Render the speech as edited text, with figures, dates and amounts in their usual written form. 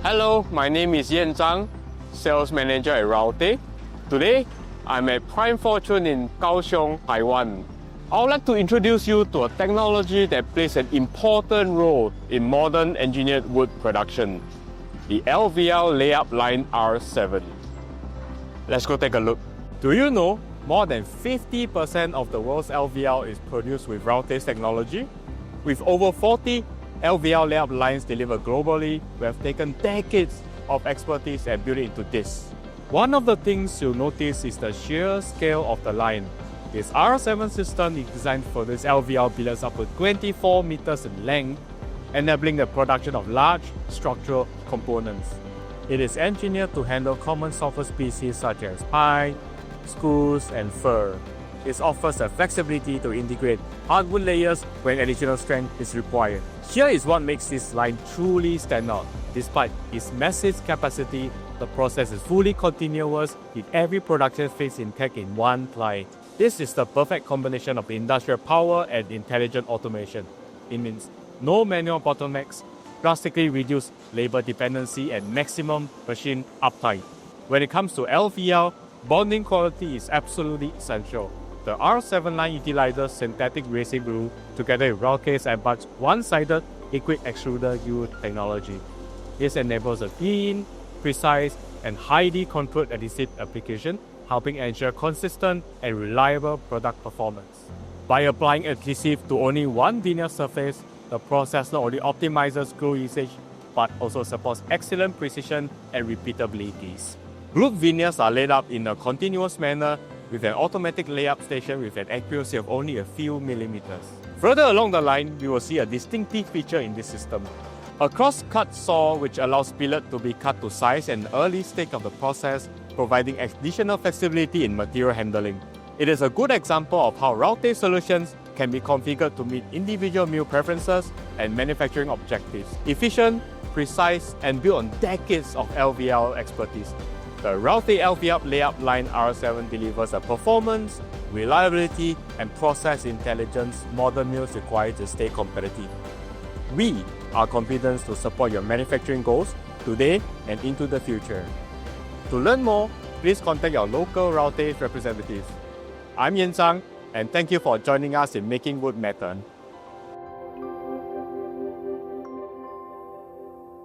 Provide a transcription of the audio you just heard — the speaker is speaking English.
Hello, my name is Yan Zhang, Sales Manager at Raute. Today, I'm at Prime Fortune in Kaohsiung, Taiwan. I would like to introduce you to a technology that plays an important role in modern engineered wood production, the LVL layup line R7. Let's go take a look. Do you know more than 50% of the world's LVL is produced with Raute's technology? With over 40 LVL layup lines delivered globally, we have taken decades of expertise and built it into this. One of the things you'll notice is the sheer scale of the line. This R7 system is designed for this LVL billets up to 24 meters in length, enabling the production of large structural components. It is engineered to handle common softwood species such as pine, spruce, and fir. It offers the flexibility to integrate hardwood layers when additional strength is required. Here is what makes this line truly stand out. Despite its massive capacity, the process is fully continuous with every production phase intact in one ply. This is the perfect combination of industrial power and intelligent automation. It means no manual bottlenecks, drastically reduced labor dependency, and maximum machine uptime. When it comes to LVL, bonding quality is absolutely essential. The R7 line utilizes synthetic resin glue together with Raute's advanced one-sided liquid extruder U technology. This enables a clean, precise, and highly controlled adhesive application, helping ensure consistent and reliable product performance. By applying adhesive to only one veneer surface, the process not only optimizes glue usage, but also supports excellent precision and repeatability. Glued veneers are laid up in a continuous manner with an automatic layup station with an accuracy of only a few millimeters. Further along the line, we will see a distinctive feature in this system. A cross-cut saw which allows billet to be cut to size at an early stage of the process, providing additional flexibility in material handling. It is a good example of how Raute solutions can be configured to meet individual mill preferences and manufacturing objectives. Efficient, precise, and built on decades of LVL expertise. The Raute LVL layup line R7 delivers the performance, reliability, and process intelligence modern mills require to stay competitive. We are confident to support your manufacturing goals today and into the future. To learn more, please contact your local Raute representatives. I'm Yan Zhang, and thank you for joining us in Making Wood Matter.